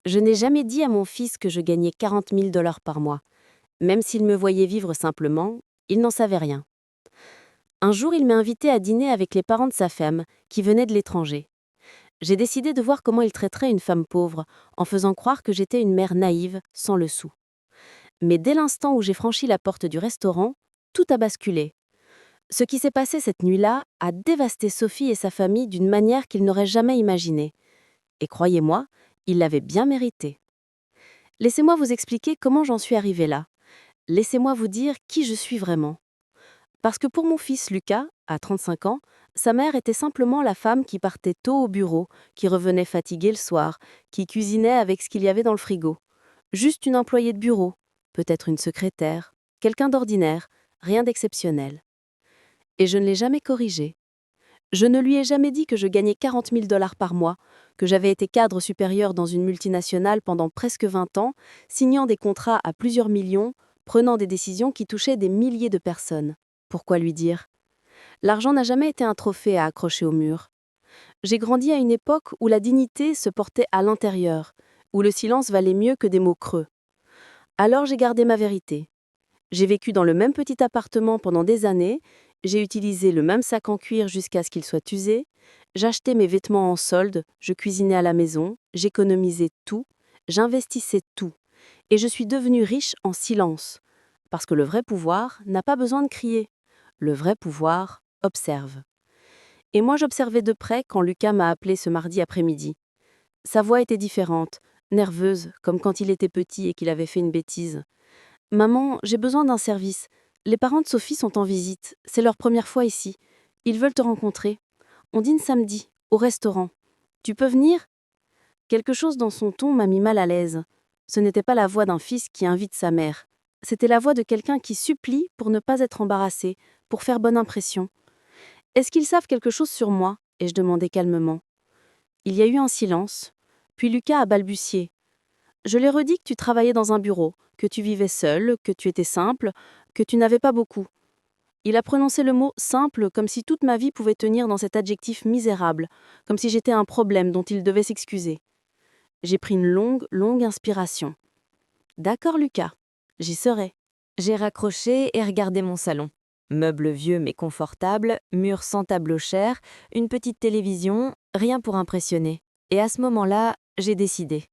Je n'ai jamais dit à mon fils que je gagnais 40 000 $ par mois. Même s'il me voyait vivre simplement, il n'en savait rien. Un jour, il m'a invité à dîner avec les parents de sa femme, qui venaient de l'étranger. J'ai décidé de voir comment il traiterait une femme pauvre, en faisant croire que j'étais une mère naïve, sans le sou. Mais dès l'instant où j'ai franchi la porte du restaurant, tout a basculé. Ce qui s'est passé cette nuit-là a dévasté Sophie et sa famille d'une manière qu'ils n'auraient jamais imaginée. Et croyez-moi, ils l'avaient bien mérité. Laissez-moi vous expliquer comment j'en suis arrivée là. Laissez-moi vous dire qui je suis vraiment. Parce que pour mon fils Lucas, à 35 ans, sa mère était simplement la femme qui partait tôt au bureau, qui revenait fatiguée le soir, qui cuisinait avec ce qu'il y avait dans le frigo. Juste une employée de bureau, peut-être une secrétaire, quelqu'un d'ordinaire, rien d'exceptionnel. Et je ne l'ai jamais corrigée. Je ne lui ai jamais dit que je gagnais 40 000 $ par mois, que j'avais été cadre supérieur dans une multinationale pendant presque 20 ans, signant des contrats à plusieurs millions, prenant des décisions qui touchaient des milliers de personnes. Pourquoi lui dire? L'argent n'a jamais été un trophée à accrocher au mur. J'ai grandi à une époque où la dignité se portait à l'intérieur, où le silence valait mieux que des mots creux. Alors j'ai gardé ma vérité. J'ai vécu dans le même petit appartement pendant des années, j'ai utilisé le même sac en cuir jusqu'à ce qu'il soit usé, j'achetais mes vêtements en solde, je cuisinais à la maison, j'économisais tout, j'investissais tout. Et je suis devenue riche en silence. Parce que le vrai pouvoir n'a pas besoin de crier. Le vrai pouvoir observe. Et moi j'observais de près quand Lucas m'a appelé ce mardi après-midi. Sa voix était différente, nerveuse, comme quand il était petit et qu'il avait fait une bêtise. Maman, j'ai besoin d'un service. Les parents de Sophie sont en visite. C'est leur première fois ici. Ils veulent te rencontrer. On dîne samedi, au restaurant. Tu peux venir? Quelque chose dans son ton m'a mis mal à l'aise. Ce n'était pas la voix d'un fils qui invite sa mère. C'était la voix de quelqu'un qui supplie pour ne pas être embarrassé, pour faire bonne impression. Est-ce qu'ils savent quelque chose sur moi? Ai-je demandé calmement. Il y a eu un silence. Puis Lucas a balbutié. Je leur ai dit que tu travaillais dans un bureau, que tu vivais seul, que tu étais simple, que tu n'avais pas beaucoup. Il a prononcé le mot simple comme si toute ma vie pouvait tenir dans cet adjectif misérable, comme si j'étais un problème dont il devait s'excuser. J'ai pris une longue inspiration. D'accord, Lucas, j'y serai. J'ai raccroché et regardé mon salon. Meubles vieux mais confortables, murs sans tableau cher, une petite télévision, rien pour impressionner. Et à ce moment-là, j'ai décidé.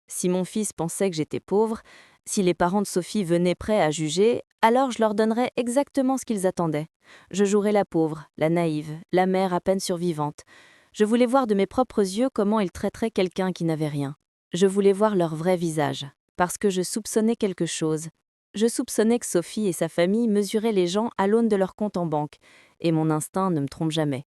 Si mon fils pensait que j'étais pauvre, si les parents de Sophie venaient prêts à juger, alors je leur donnerais exactement ce qu'ils attendaient. Je jouerais la pauvre, la naïve, la mère à peine survivante. Je voulais voir de mes propres yeux comment ils traiteraient quelqu'un qui n'avait rien. Je voulais voir leur vrai visage, parce que je soupçonnais quelque chose. Je soupçonnais que Sophie et sa famille mesuraient les gens à l'aune de leur compte en banque, et mon instinct ne me trompe jamais.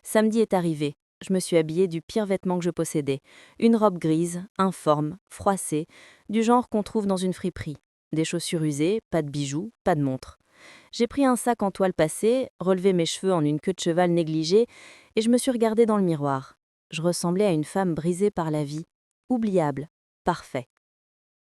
Samedi est arrivé. Je me suis habillée du pire vêtement que je possédais. Une robe grise, informe, froissée, du genre qu'on trouve dans une friperie. Des chaussures usées, pas de bijoux, pas de montre. J'ai pris un sac en toile passée, relevé mes cheveux en une queue de cheval négligée, et je me suis regardée dans le miroir. Je ressemblais à une femme brisée par la vie. Oubliable. Parfait.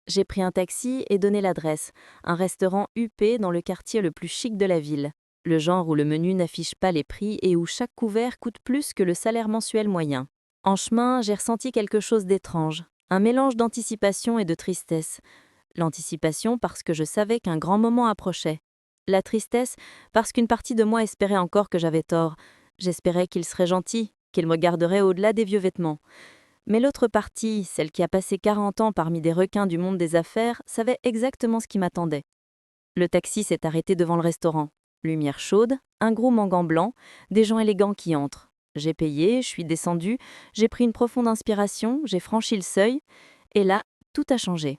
J'ai pris un taxi et donné l'adresse, un restaurant huppé dans le quartier le plus chic de la ville. Le genre où le menu n'affiche pas les prix et où chaque couvert coûte plus que le salaire mensuel moyen. En chemin, j'ai ressenti quelque chose d'étrange, un mélange d'anticipation et de tristesse. L'anticipation parce que je savais qu'un grand moment approchait. La tristesse parce qu'une partie de moi espérait encore que j'avais tort. J'espérais qu'il serait gentil, qu'il me garderait au-delà des vieux vêtements. Mais l'autre partie, celle qui a passé 40 ans parmi des requins du monde des affaires, savait exactement ce qui m'attendait. Le taxi s'est arrêté devant le restaurant. Lumière chaude, un groom en gants blancs, des gens élégants qui entrent. J'ai payé, je suis descendue, j'ai pris une profonde inspiration, j'ai franchi le seuil, et là, tout a changé.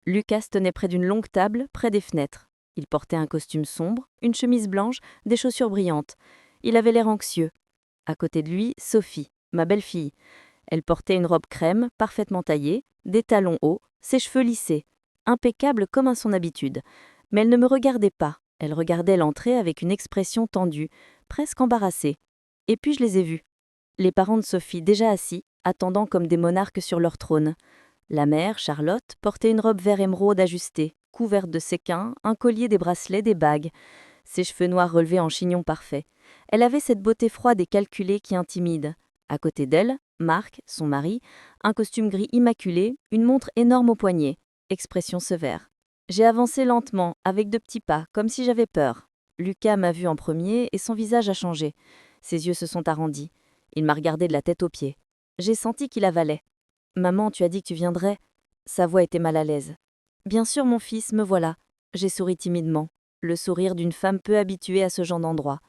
Lucas tenait près d'une longue table, près des fenêtres. Il portait un costume sombre, une chemise blanche, des chaussures brillantes. Il avait l'air anxieux. À côté de lui, Sophie, ma belle-fille. Elle portait une robe crème, parfaitement taillée, des talons hauts, ses cheveux lissés, impeccable comme à son habitude. Mais elle ne me regardait pas, elle regardait l'entrée avec une expression tendue, presque embarrassée. Et puis je les ai vus. Les parents de Sophie déjà assis, attendant comme des monarques sur leur trône. La mère, Charlotte, portait une robe vert émeraude ajustée, couverte de séquins, un collier, des bracelets, des bagues. Ses cheveux noirs relevés en chignon parfait. Elle avait cette beauté froide et calculée qui intimide. À côté d'elle, Marc, son mari, un costume gris immaculé, une montre énorme au poignet, expression sévère. J'ai avancé lentement, avec de petits pas, comme si j'avais peur. Lucas m'a vu en premier et son visage a changé. Ses yeux se sont arrondis. Il m'a regardé de la tête aux pieds. J'ai senti qu'il avalait. Maman, tu as dit que tu viendrais. Sa voix était mal à l'aise. Bien sûr, mon fils, me voilà. J'ai souri timidement, le sourire d'une femme peu habituée à ce genre d'endroit.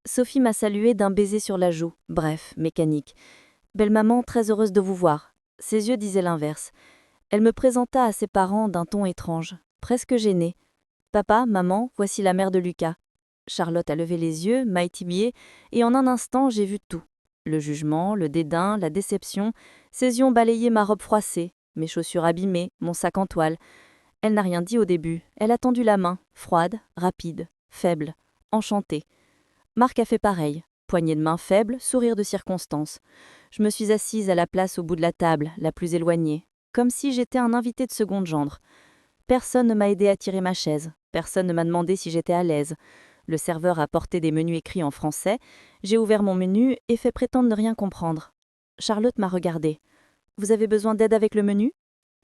Sophie m'a salué d'un baiser sur la joue, bref, mécanique. Belle maman, très heureuse de vous voir. Ses yeux disaient l'inverse. Elle me présenta à ses parents d'un ton étrange, presque gêné. Papa, maman, voici la mère de Lucas. Charlotte a levé les yeux, m'a étibillée, et en un instant, j'ai vu tout. Le jugement, le dédain, la déception. Ses yeux ont balayé ma robe froissée, mes chaussures abîmées, mon sac en toile. Elle n'a rien dit au début. Elle a tendu la main, froide, rapide, faible, enchantée. Marc a fait pareil. Poignée de main faible, sourire de circonstance. Je me suis assise à la place au bout de la table, la plus éloignée, comme si j'étais un invité de seconde gendre. Personne ne m'a aidé à tirer ma chaise. Personne ne m'a demandé si j'étais à l'aise. Le serveur a porté des menus écrits en français. J'ai ouvert mon menu et fait prétendre ne rien comprendre. Charlotte m'a regardée. Vous avez besoin d'aide avec le menu ?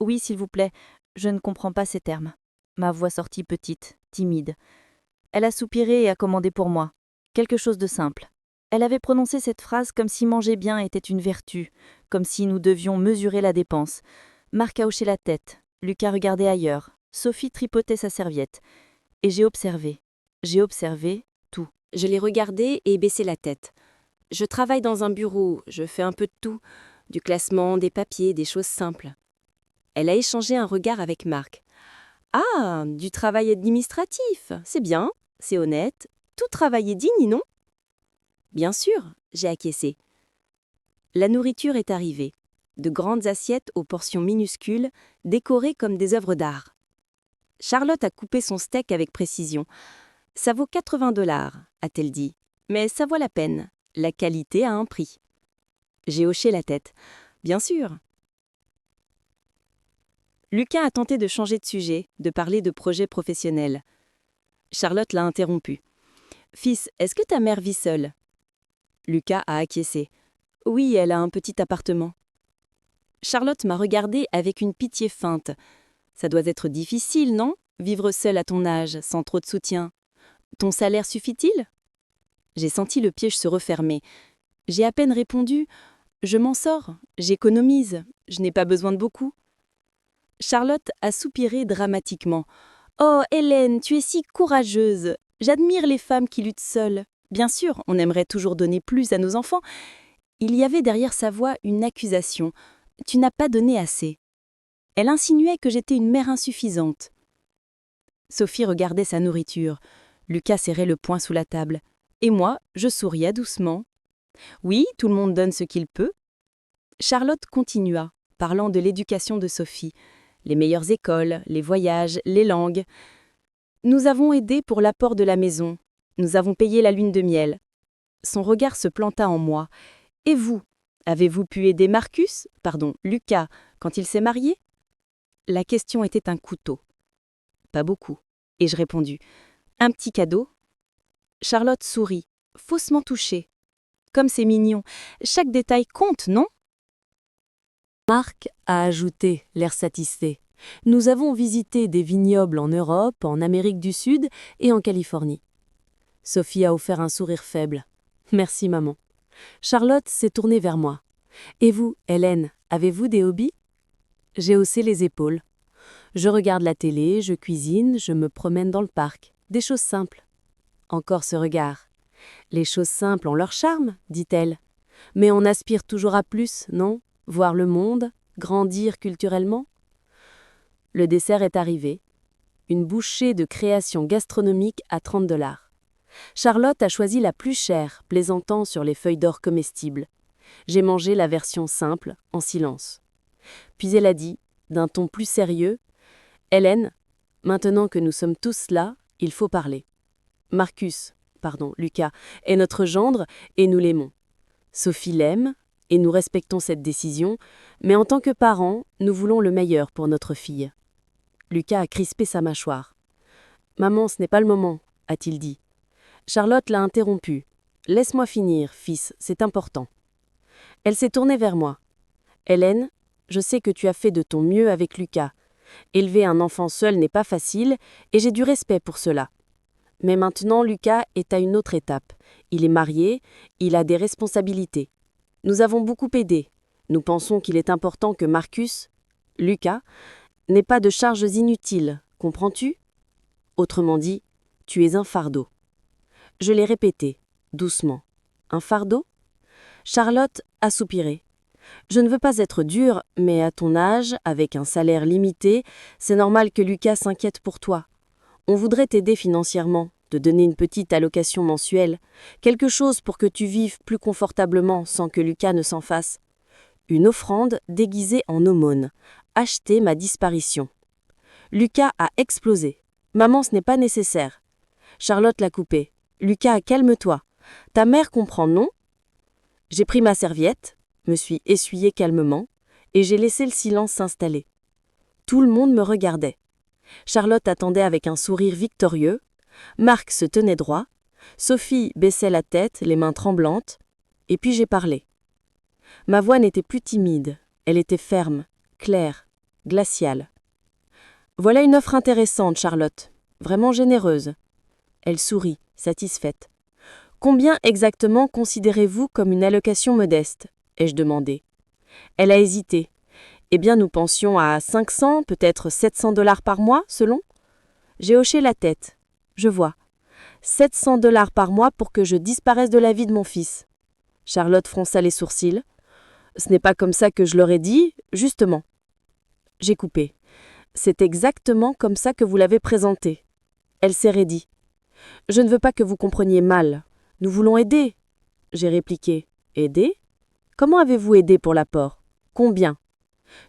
Oui, s'il vous plaît. Je ne comprends pas ces termes. Ma voix sortit petite, timide. Elle a soupiré et a commandé pour moi. Quelque chose de simple. Elle avait prononcé cette phrase comme si manger bien était une vertu, comme si nous devions mesurer la dépense. Marc a hoché la tête. Lucas regardait ailleurs. Sophie tripotait sa serviette. Et j'ai observé. J'ai observé tout. Je l'ai regardé et baissé la tête. Je travaille dans un bureau, je fais un peu de tout, du classement, des papiers, des choses simples. Elle a échangé un regard avec Marc. Ah, du travail administratif, c'est bien, c'est honnête. Tout travail est digne, non ? Bien sûr, j'ai acquiescé. La nourriture est arrivée. De grandes assiettes aux portions minuscules, décorées comme des œuvres d'art. Charlotte a coupé son steak avec précision. Ça vaut 80 $, a-t-elle dit. Mais ça vaut la peine. La qualité a un prix. J'ai hoché la tête. Bien sûr. Lucas a tenté de changer de sujet, de parler de projets professionnels. Charlotte l'a interrompu. Fils, est-ce que ta mère vit seule ? Lucas a acquiescé. Oui, elle a un petit appartement. Charlotte m'a regardé avec une pitié feinte. Ça doit être difficile, non ? Vivre seule à ton âge, sans trop de soutien. Ton salaire suffit-il ? J'ai senti le piège se refermer. J'ai à peine répondu « Je m'en sors, j'économise, je n'ai pas besoin de beaucoup ». Charlotte a soupiré dramatiquement. « Oh, Hélène, tu es si courageuse. J'admire les femmes qui luttent seules. Bien sûr, on aimerait toujours donner plus à nos enfants. » Il y avait derrière sa voix une accusation. « Tu n'as pas donné assez. » Elle insinuait que j'étais une mère insuffisante. Sophie regardait sa nourriture. Lucas serrait le poing sous la table. Et moi, je souriais doucement. Oui, tout le monde donne ce qu'il peut. Charlotte continua, parlant de l'éducation de Sophie. Les meilleures écoles, les voyages, les langues. Nous avons aidé pour l'apport de la maison. Nous avons payé la lune de miel. Son regard se planta en moi. Et vous, avez-vous pu aider Lucas, quand il s'est marié ? La question était un couteau. Pas beaucoup. Et je répondis. Un petit cadeau ? Charlotte sourit, faussement touchée. Comme c'est mignon. Chaque détail compte, non ? Marc a ajouté, l'air satisfait. Nous avons visité des vignobles en Europe, en Amérique du Sud et en Californie. Sophie a offert un sourire faible. Merci, maman. Charlotte s'est tournée vers moi. Et vous, Hélène, avez-vous des hobbies ? J'ai haussé les épaules. Je regarde la télé, je cuisine, je me promène dans le parc. Des choses simples. Encore ce regard. Les choses simples ont leur charme, dit-elle. Mais on aspire toujours à plus, non ? Voir le monde, grandir culturellement. Le dessert est arrivé. Une bouchée de création gastronomique à 30 $. Charlotte a choisi la plus chère, plaisantant sur les feuilles d'or comestibles. J'ai mangé la version simple, en silence. Puis elle a dit, d'un ton plus sérieux, « Hélène, maintenant que nous sommes tous là, il faut parler. Lucas, est notre gendre et nous l'aimons. Sophie l'aime, et nous respectons cette décision, mais en tant que parents, nous voulons le meilleur pour notre fille. » Lucas a crispé sa mâchoire. « Maman, ce n'est pas le moment, a-t-il dit. Charlotte l'a interrompu. « Laisse-moi finir, fils, c'est important. » Elle s'est tournée vers moi. Hélène, je sais que tu as fait de ton mieux avec Lucas. Élever un enfant seul n'est pas facile et j'ai du respect pour cela. Mais maintenant, Lucas est à une autre étape. Il est marié, il a des responsabilités. Nous avons beaucoup aidé. Nous pensons qu'il est important que Marcus, Lucas, n'ait pas de charges inutiles, comprends-tu? Autrement dit, tu es un fardeau. Je l'ai répété, doucement. Un fardeau? Charlotte a soupiré. Je ne veux pas être dure, mais à ton âge, avec un salaire limité, c'est normal que Lucas s'inquiète pour toi. On voudrait t'aider financièrement, te donner une petite allocation mensuelle, quelque chose pour que tu vives plus confortablement sans que Lucas ne s'en fasse. Une offrande déguisée en aumône. Acheter ma disparition. Lucas a explosé. Maman, ce n'est pas nécessaire. Charlotte l'a coupé. Lucas, calme-toi. Ta mère comprend, non? J'ai pris ma serviette, me suis essuyée calmement, et j'ai laissé le silence s'installer. Tout le monde me regardait. Charlotte attendait avec un sourire victorieux. Marc se tenait droit. Sophie baissait la tête, les mains tremblantes. Et puis j'ai parlé. Ma voix n'était plus timide. Elle était ferme, claire, glaciale. Voilà une offre intéressante, Charlotte. Vraiment généreuse. Elle sourit, satisfaite. Combien exactement considérez-vous comme une allocation modeste? Ai-je demandé. Elle a hésité. Eh bien, nous pensions à 500, peut-être 700 $ par mois, selon. J'ai hoché la tête. Je vois. 700 $ par mois pour que je disparaisse de la vie de mon fils. Charlotte fronça les sourcils. Ce n'est pas comme ça que je leur ai dit, justement. J'ai coupé. C'est exactement comme ça que vous l'avez présenté. Elle s'est raidie. Je ne veux pas que vous compreniez mal. Nous voulons aider. J'ai répliqué. Aider? Comment avez-vous aidé pour l'apport? Combien?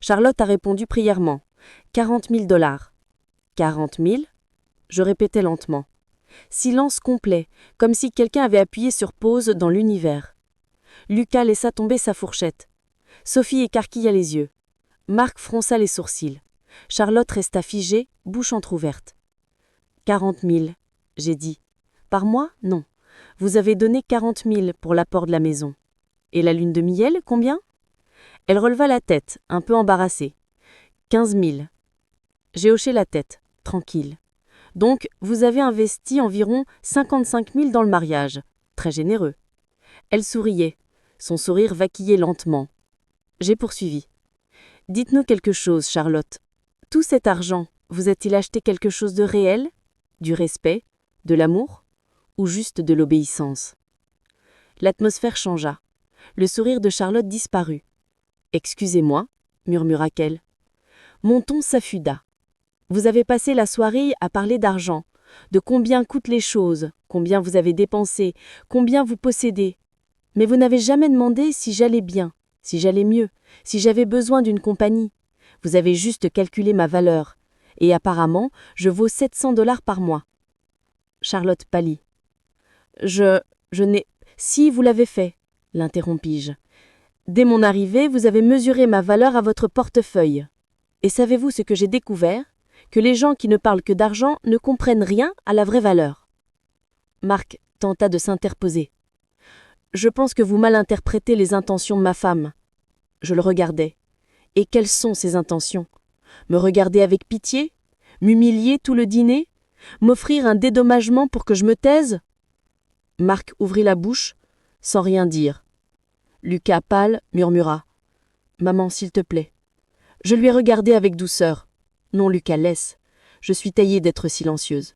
Charlotte a répondu brièvement. 40 000 $. 40 000? Je répétais lentement. Silence complet, comme si quelqu'un avait appuyé sur pause dans l'univers. Lucas laissa tomber sa fourchette. Sophie écarquilla les yeux. Marc fronça les sourcils. Charlotte resta figée, bouche entr'ouverte. 40 000, j'ai dit. Par mois? Non. Vous avez donné 40 000 pour l'apport de la maison. Et la lune de miel, combien? Elle releva la tête, un peu embarrassée. 15 000. J'ai hoché la tête, tranquille. Donc, vous avez investi environ 55 000 dans le mariage. Très généreux. Elle souriait. Son sourire vacillait lentement. J'ai poursuivi. Dites-nous quelque chose, Charlotte. Tout cet argent, vous a-t-il acheté quelque chose de réel? Du respect? De l'amour? Ou juste de l'obéissance? L'atmosphère changea. Le sourire de Charlotte disparut. Excusez-moi, murmura-t-elle. Mon ton s'affuda. Vous avez passé la soirée à parler d'argent, de combien coûtent les choses, combien vous avez dépensé, combien vous possédez. Mais vous n'avez jamais demandé si j'allais bien, si j'allais mieux, si j'avais besoin d'une compagnie. Vous avez juste calculé ma valeur. Et apparemment, je vaux 700 $ par mois. Charlotte pâlit. Je n'ai... Si, vous l'avez fait, l'interrompis-je. Dès mon arrivée, vous avez mesuré ma valeur à votre portefeuille. Et savez-vous ce que j'ai découvert? Que les gens qui ne parlent que d'argent ne comprennent rien à la vraie valeur. Marc tenta de s'interposer. Je pense que vous mal interprétez les intentions de ma femme. Je le regardais. Et quelles sont ses intentions? Me regarder avec pitié? M'humilier tout le dîner? M'offrir un dédommagement pour que je me taise? Marc ouvrit la bouche, sans rien dire. Lucas, pâle, murmura. « Maman, s'il te plaît. » Je lui ai regardé avec douceur. « Non, Lucas, laisse. Je suis taillée d'être silencieuse. »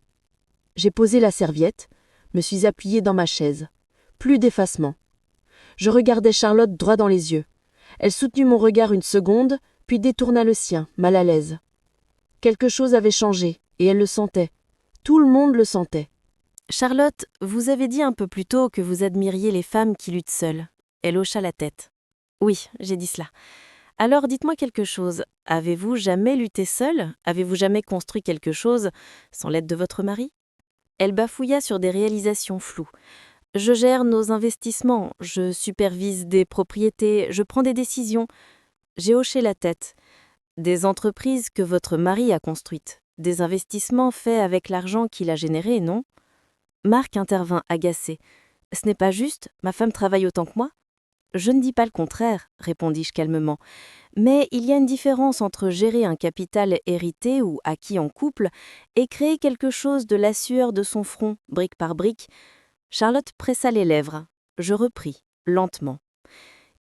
J'ai posé la serviette, me suis appuyée dans ma chaise. Plus d'effacement. Je regardais Charlotte droit dans les yeux. Elle soutenut mon regard une seconde, puis détourna le sien, mal à l'aise. Quelque chose avait changé, et elle le sentait. Tout le monde le sentait. Charlotte, vous avez dit un peu plus tôt que vous admiriez les femmes qui luttent seules. Elle hocha la tête. Oui, j'ai dit cela. Alors dites-moi quelque chose. Avez-vous jamais lutté seule? Avez-vous jamais construit quelque chose sans l'aide de votre mari? Elle bafouilla sur des réalisations floues. Je gère nos investissements, je supervise des propriétés, je prends des décisions. J'ai hoché la tête. Des entreprises que votre mari a construites, des investissements faits avec l'argent qu'il a généré, non? Marc intervint agacé. Ce n'est pas juste, ma femme travaille autant que moi. Je ne dis pas le contraire, répondis-je calmement. Mais il y a une différence entre gérer un capital hérité ou acquis en couple et créer quelque chose de la sueur de son front, brique par brique. Charlotte pressa les lèvres. Je repris, lentement.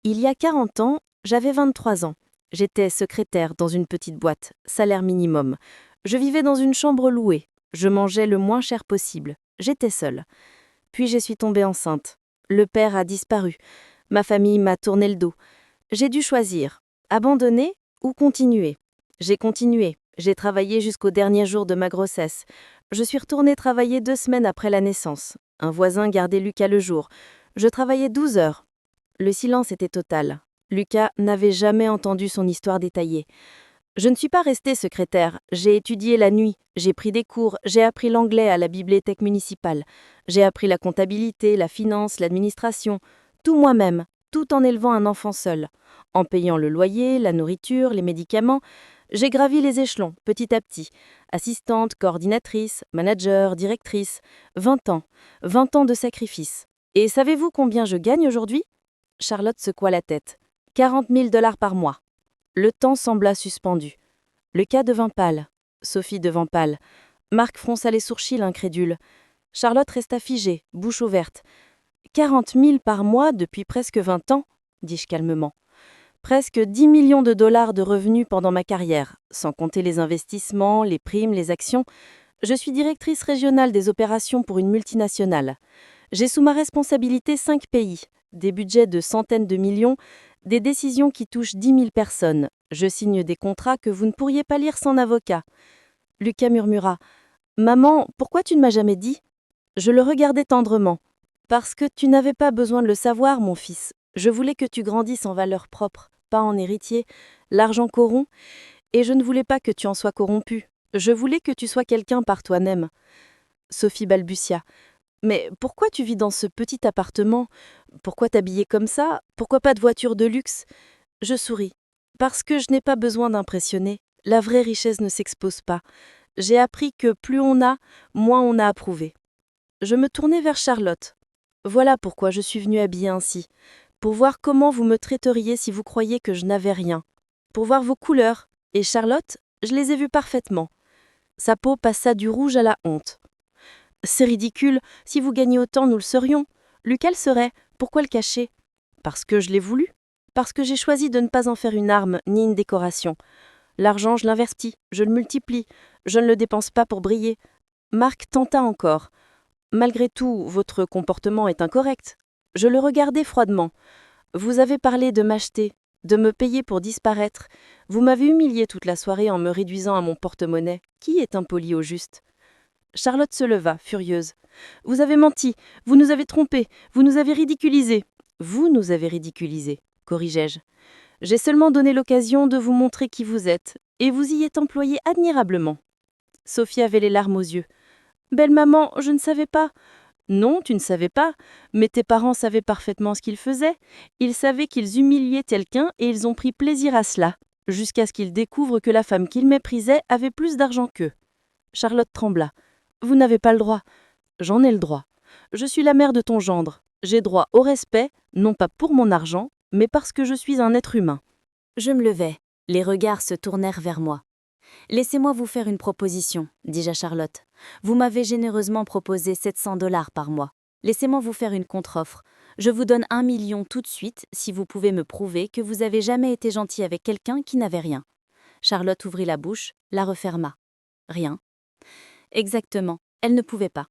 Il y a 40 ans, j'avais 23 ans. J'étais secrétaire dans une petite boîte, salaire minimum. Je vivais dans une chambre louée. Je mangeais le moins cher possible. J'étais seule. Puis je suis tombée enceinte. Le père a disparu. Ma famille m'a tourné le dos. J'ai dû choisir, abandonner ou continuer. J'ai continué. J'ai travaillé jusqu'au dernier jour de ma grossesse. Je suis retournée travailler 2 semaines après la naissance. Un voisin gardait Lucas le jour. Je travaillais 12 heures. Le silence était total. Lucas n'avait jamais entendu son histoire détaillée. Je ne suis pas restée secrétaire. J'ai étudié la nuit, j'ai pris des cours, j'ai appris l'anglais à la bibliothèque municipale. J'ai appris la comptabilité, la finance, l'administration, tout moi-même, tout en élevant un enfant seul. En payant le loyer, la nourriture, les médicaments, j'ai gravi les échelons, petit à petit. Assistante, coordinatrice, manager, directrice. 20 ans. 20 ans de sacrifice. Et savez-vous combien je gagne aujourd'hui ? Charlotte secoua la tête. 40 000 $ par mois. Le temps sembla suspendu. Lucas devint pâle. Sophie devint pâle. Marc fronça les sourcils incrédule. Charlotte resta figée, bouche ouverte. 40 000 par mois depuis presque 20 ans, dis-je calmement. Presque 10 millions de dollars de revenus pendant ma carrière, sans compter les investissements, les primes, les actions. Je suis directrice régionale des opérations pour une multinationale. J'ai sous ma responsabilité 5 pays, des budgets de centaines de millions, des décisions qui touchent 10 000 personnes. Je signe des contrats que vous ne pourriez pas lire sans avocat. Lucas murmura. Maman, pourquoi tu ne m'as jamais dit ? Je le regardai tendrement. Parce que tu n'avais pas besoin de le savoir, mon fils. Je voulais que tu grandisses en valeur propre, pas en héritier. L'argent corrompt, et je ne voulais pas que tu en sois corrompu. Je voulais que tu sois quelqu'un par toi-même. Sophie balbutia. Mais pourquoi tu vis dans ce petit appartement ? Pourquoi t'habiller comme ça ? Pourquoi pas de voiture de luxe ? Je souris. Parce que je n'ai pas besoin d'impressionner. La vraie richesse ne s'expose pas. J'ai appris que plus on a, moins on a à prouver. Je me tournai vers Charlotte. Voilà pourquoi je suis venue habiller ainsi. Pour voir comment vous me traiteriez si vous croyiez que je n'avais rien. Pour voir vos couleurs. Et Charlotte, je les ai vues parfaitement. Sa peau passa du rouge à la honte. C'est ridicule, si vous gagnez autant, nous le serions. Lucas le serait, pourquoi le cacher ? Parce que je l'ai voulu. Parce que j'ai choisi de ne pas en faire une arme ni une décoration. L'argent, je l'investis, je le multiplie, je ne le dépense pas pour briller. Marc tenta encore. Malgré tout, votre comportement est incorrect. Je le regardai froidement. Vous avez parlé de m'acheter, de me payer pour disparaître. Vous m'avez humilié toute la soirée en me réduisant à mon porte-monnaie. Qui est impoli au juste ? Charlotte se leva, furieuse. Vous avez menti, vous nous avez trompés, vous nous avez ridiculisés. Vous nous avez ridiculisés, corrigeai-je. J'ai seulement donné l'occasion de vous montrer qui vous êtes, et vous y êtes employé admirablement. Sophie avait les larmes aux yeux. Belle maman, je ne savais pas. Non, tu ne savais pas, mais tes parents savaient parfaitement ce qu'ils faisaient. Ils savaient qu'ils humiliaient quelqu'un et ils ont pris plaisir à cela, jusqu'à ce qu'ils découvrent que la femme qu'ils méprisaient avait plus d'argent qu'eux. Charlotte trembla. Vous n'avez pas le droit. J'en ai le droit. Je suis la mère de ton gendre. J'ai droit au respect, non pas pour mon argent, mais parce que je suis un être humain. Je me levai. Les regards se tournèrent vers moi. Laissez-moi vous faire une proposition, dis-je à Charlotte. Vous m'avez généreusement proposé 700 $ par mois. Laissez-moi vous faire une contre-offre. Je vous donne 1 million tout de suite si vous pouvez me prouver que vous avez jamais été gentil avec quelqu'un qui n'avait rien. Charlotte ouvrit la bouche, la referma. Rien. Exactement, elle ne pouvait pas.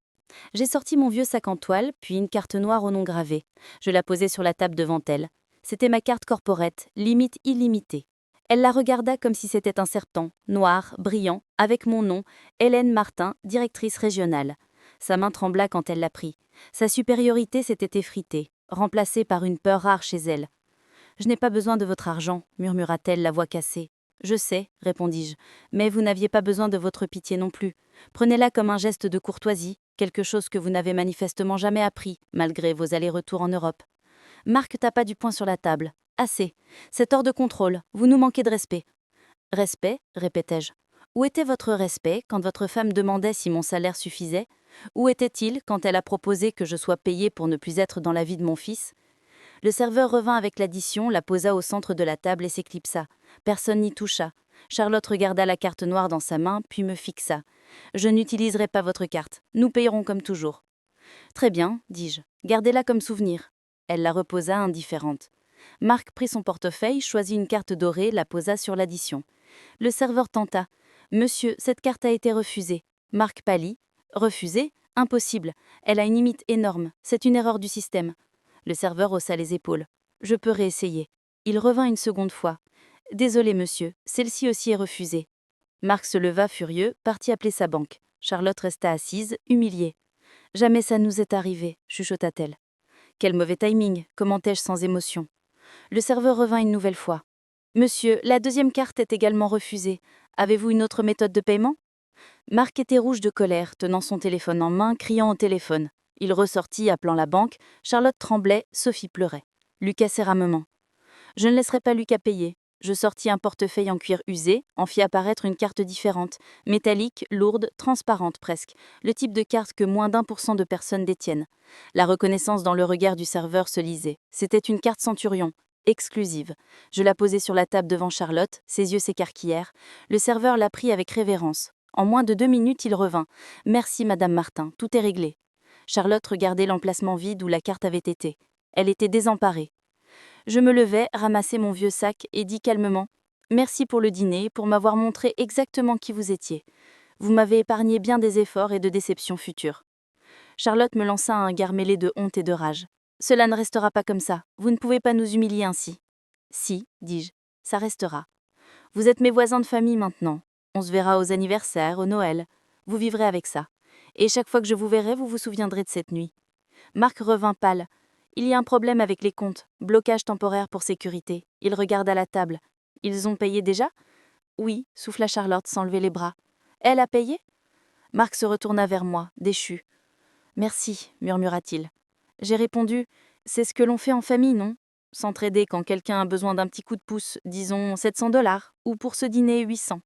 J'ai sorti mon vieux sac en toile, puis une carte noire au nom gravé. Je la posai sur la table devant elle. C'était ma carte corporate, limite illimitée. Elle la regarda comme si c'était un serpent, noir, brillant, avec mon nom, Hélène Martin, directrice régionale. Sa main trembla quand elle la prit. Sa supériorité s'était effritée, remplacée par une peur rare chez elle. « Je n'ai pas besoin de votre argent, murmura-t-elle, la voix cassée. « Je sais, répondis-je, mais vous n'aviez pas besoin de votre pitié non plus. Prenez-la comme un geste de courtoisie, quelque chose que vous n'avez manifestement jamais appris, malgré vos allers-retours en Europe. » Marc tapa du poing sur la table. « Assez. C'est hors de contrôle. Vous nous manquez de respect. » « Respect ?» répétai-je. « Où était votre respect quand votre femme demandait si mon salaire suffisait ? Où était-il quand elle a proposé que je sois payée pour ne plus être dans la vie de mon fils ? Le serveur revint avec l'addition, la posa au centre de la table et s'éclipsa. Personne n'y toucha. Charlotte regarda la carte noire dans sa main, puis me fixa. « Je n'utiliserai pas votre carte. Nous payerons comme toujours. » « Très bien, dis-je. Gardez-la comme souvenir. » Elle la reposa indifférente. Marc prit son portefeuille, choisit une carte dorée, la posa sur l'addition. Le serveur tenta. « Monsieur, cette carte a été refusée. » Marc pâlit. « Refusée ? Impossible. Elle a une limite énorme. C'est une erreur du système. » Le serveur haussa les épaules. « Je peux réessayer. » Il revint une seconde fois. « Désolé, monsieur, celle-ci aussi est refusée. » Marc se leva furieux, partit appeler sa banque. Charlotte resta assise, humiliée. « Jamais ça nous est arrivé, » chuchota-t-elle. « Quel mauvais timing, commentai-je sans émotion. Le serveur revint une nouvelle fois. « Monsieur, la deuxième carte est également refusée. Avez-vous une autre méthode de paiement ?» Marc était rouge de colère, tenant son téléphone en main, criant au téléphone. Il ressortit, appelant la banque. Charlotte tremblait, Sophie pleurait. Lucas serra ma main. « Je ne laisserai pas Lucas payer. » Je sortis un portefeuille en cuir usé, en fis apparaître une carte différente, métallique, lourde, transparente presque, le type de carte que moins d'1% de personnes détiennent. La reconnaissance dans le regard du serveur se lisait. C'était une carte Centurion, exclusive. Je la posai sur la table devant Charlotte, ses yeux s'écarquillèrent. Le serveur la prit avec révérence. En moins de 2 minutes, il revint. « Merci, Madame Martin, tout est réglé. » Charlotte regardait l'emplacement vide où la carte avait été. Elle était désemparée. Je me levai, ramassai mon vieux sac et dis calmement « Merci pour le dîner et pour m'avoir montré exactement qui vous étiez. Vous m'avez épargné bien des efforts et de déceptions futures. » Charlotte me lança un regard mêlé de honte et de rage. « Cela ne restera pas comme ça. Vous ne pouvez pas nous humilier ainsi. »« Si, dis-je, ça restera. Vous êtes mes voisins de famille maintenant. On se verra aux anniversaires, au Noël. Vous vivrez avec ça. Et chaque fois que je vous verrai, vous vous souviendrez de cette nuit. » Marc revint pâle. « Il y a un problème avec les comptes. Blocage temporaire pour sécurité. » Il regarda la table. « Ils ont payé déjà ?»« Oui, » souffla Charlotte sans lever les bras. « Elle a payé ?» Marc se retourna vers moi, déchu. « Merci, » murmura-t-il. J'ai répondu « C'est ce que l'on fait en famille, non ? S'entraider quand quelqu'un a besoin d'un petit coup de pouce, disons $700, ou pour ce dîner 800. »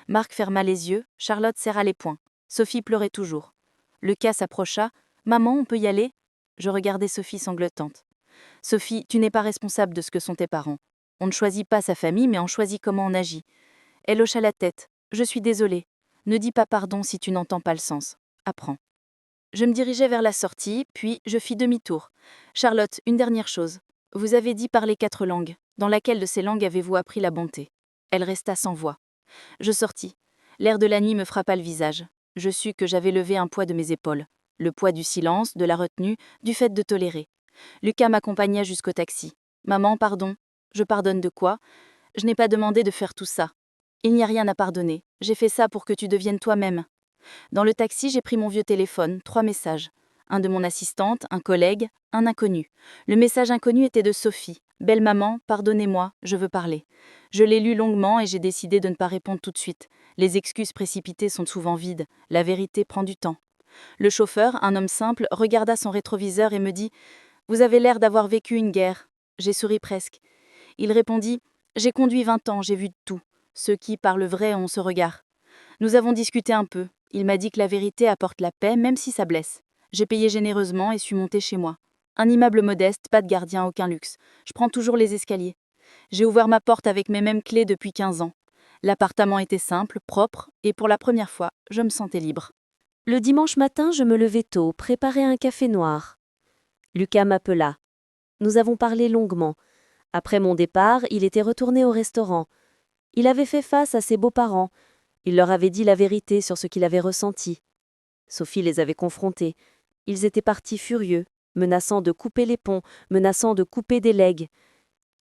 Marc ferma les yeux, Charlotte serra les poings. Sophie pleurait toujours. Lucas s'approcha. « Maman, on peut y aller ?» Je regardais Sophie sanglotante. « Sophie, tu n'es pas responsable de ce que sont tes parents. On ne choisit pas sa famille, mais on choisit comment on agit. » Elle hocha la tête. « Je suis désolée. Ne dis pas pardon si tu n'entends pas le sens. Apprends. » Je me dirigeais vers la sortie, puis je fis demi-tour. « Charlotte, une dernière chose. Vous avez dit parler 4 langues. Dans laquelle de ces langues avez-vous appris la bonté ?» Elle resta sans voix. Je sortis. L'air de la nuit me frappa le visage. Je sus que j'avais levé un poids de mes épaules. Le poids du silence, de la retenue, du fait de tolérer. Lucas m'accompagna jusqu'au taxi. « Maman, pardon. » « Je pardonne de quoi ? Je n'ai pas demandé de faire tout ça. Il n'y a rien à pardonner. J'ai fait ça pour que tu deviennes toi-même. » Dans le taxi, j'ai pris mon vieux téléphone, 3 messages. Un de mon assistante, un collègue, un inconnu. Le message inconnu était de Sophie. « Belle maman, pardonnez-moi, je veux parler. » Je l'ai lu longuement et j'ai décidé de ne pas répondre tout de suite. Les excuses précipitées sont souvent vides. La vérité prend du temps. Le chauffeur, un homme simple, regarda son rétroviseur et me dit « Vous avez l'air d'avoir vécu une guerre. » J'ai souri presque. Il répondit « J'ai conduit 20 ans, j'ai vu de tout. Ceux qui parlent vrai ont ce regard. » Nous avons discuté un peu. Il m'a dit que la vérité apporte la paix, même si ça blesse. J'ai payé généreusement et suis montée chez moi. Un immeuble modeste, pas de gardien, aucun luxe. Je prends toujours les escaliers. J'ai ouvert ma porte avec mes mêmes clés depuis 15 ans. L'appartement était simple, propre, et pour la première fois, je me sentais libre. Le dimanche matin, je me levai tôt, préparai un café noir. Lucas m'appela. Nous avons parlé longuement. Après mon départ, il était retourné au restaurant. Il avait fait face à ses beaux-parents. Il leur avait dit la vérité sur ce qu'il avait ressenti. Sophie les avait confrontés. Ils étaient partis furieux, menaçant de couper les ponts, menaçant de couper des legs.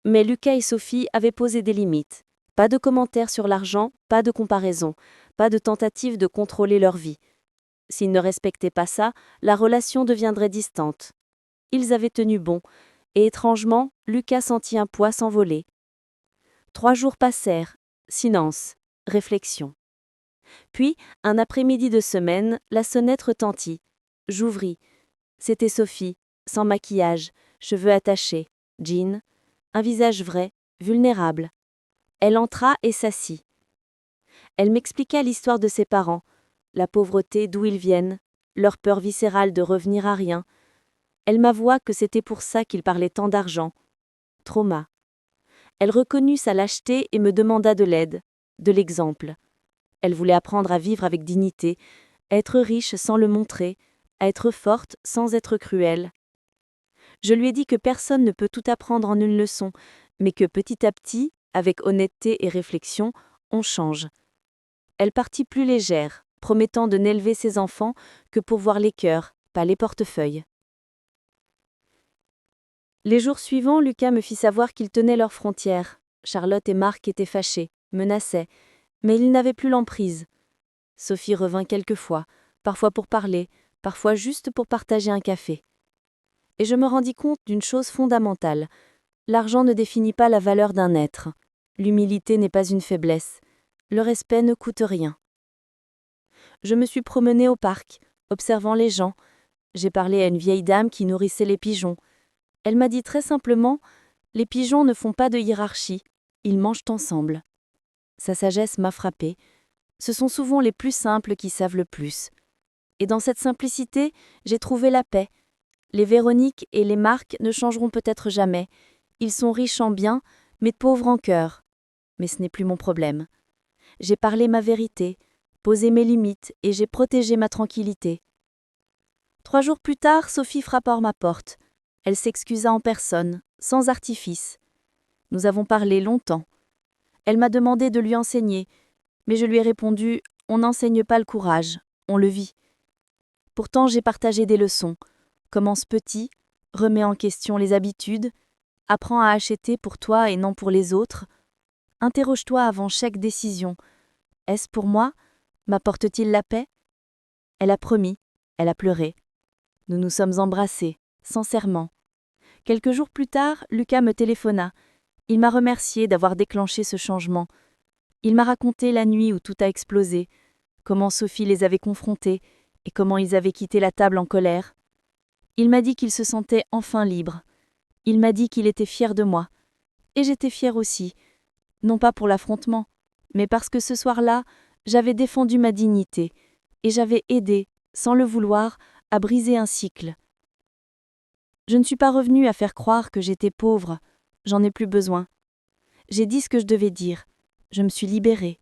Mais Lucas et Sophie avaient posé des limites. Pas de commentaires sur l'argent, pas de comparaison, pas de tentative de contrôler leur vie. S'ils ne respectaient pas ça, la relation deviendrait distante. Ils avaient tenu bon, et étrangement, Lucas sentit un poids s'envoler. 3 jours passèrent, silence, réflexion. Puis, un après-midi de semaine, la sonnette retentit. J'ouvris. C'était Sophie, sans maquillage, cheveux attachés, jean, un visage vrai, vulnérable. Elle entra et s'assit. Elle m'expliqua l'histoire de ses parents, la pauvreté d'où ils viennent, leur peur viscérale de revenir à rien. Elle m'avoua que c'était pour ça qu'il parlait tant d'argent. Trauma. Elle reconnut sa lâcheté et me demanda de l'aide, de l'exemple. Elle voulait apprendre à vivre avec dignité, à être riche sans le montrer, à être forte sans être cruelle. Je lui ai dit que personne ne peut tout apprendre en une leçon, mais que petit à petit, avec honnêteté et réflexion, on change. Elle partit plus légère, promettant de n'élever ses enfants que pour voir les cœurs, pas les portefeuilles. Les jours suivants, Lucas me fit savoir qu'ils tenaient leurs frontières. Charlotte et Marc étaient fâchés, menaçaient, mais ils n'avaient plus l'emprise. Sophie revint quelquefois, parfois pour parler, parfois juste pour partager un café. Et je me rendis compte d'une chose fondamentale. L'argent ne définit pas la valeur d'un être. L'humilité n'est pas une faiblesse. Le respect ne coûte rien. Je me suis promenée au parc, observant les gens. J'ai parlé à une vieille dame qui nourrissait les pigeons. Elle m'a dit très simplement « Les pigeons ne font pas de hiérarchie, ils mangent ensemble ». Sa sagesse m'a frappée. Ce sont souvent les plus simples qui savent le plus. Et dans cette simplicité, j'ai trouvé la paix. Les Véronique et les Marc ne changeront peut-être jamais. Ils sont riches en biens, mais pauvres en cœur. Mais ce n'est plus mon problème. J'ai parlé ma vérité, posé mes limites et j'ai protégé ma tranquillité. 3 jours plus tard, Sophie frappa à ma porte. Elle s'excusa en personne, sans artifice. Nous avons parlé longtemps. Elle m'a demandé de lui enseigner, mais je lui ai répondu « On n'enseigne pas le courage, on le vit ». Pourtant, j'ai partagé des leçons. Commence petit, remets en question les habitudes, apprends à acheter pour toi et non pour les autres. Interroge-toi avant chaque décision. Est-ce pour moi? M'apporte-t-il la paix? Elle a promis, elle a pleuré. Nous nous sommes embrassés, sincèrement. Quelques jours plus tard, Lucas me téléphona. Il m'a remercié d'avoir déclenché ce changement. Il m'a raconté la nuit où tout a explosé, comment Sophie les avait confrontés et comment ils avaient quitté la table en colère. Il m'a dit qu'il se sentait enfin libre. Il m'a dit qu'il était fier de moi. Et j'étais fière aussi, non pas pour l'affrontement, mais parce que ce soir-là, j'avais défendu ma dignité et j'avais aidé, sans le vouloir, à briser un cycle. Je ne suis pas revenue à faire croire que j'étais pauvre, j'en ai plus besoin. J'ai dit ce que je devais dire, je me suis libérée.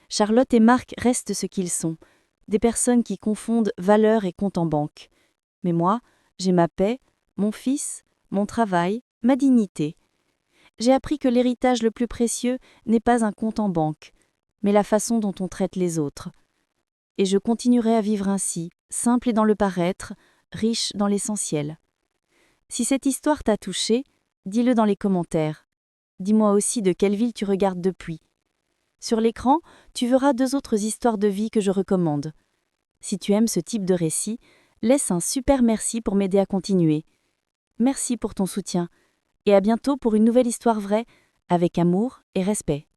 Charlotte et Marc restent ce qu'ils sont, des personnes qui confondent valeur et compte en banque. Mais moi, j'ai ma paix, mon fils, mon travail, ma dignité. J'ai appris que l'héritage le plus précieux n'est pas un compte en banque, mais la façon dont on traite les autres. Et je continuerai à vivre ainsi, simple et dans le paraître, riche dans l'essentiel. Si cette histoire t'a touché, dis-le dans les commentaires. Dis-moi aussi de quelle ville tu regardes depuis. Sur l'écran, tu verras 2 autres histoires de vie que je recommande. Si tu aimes ce type de récit, laisse un super merci pour m'aider à continuer. Merci pour ton soutien et à bientôt pour une nouvelle histoire vraie, avec amour et respect.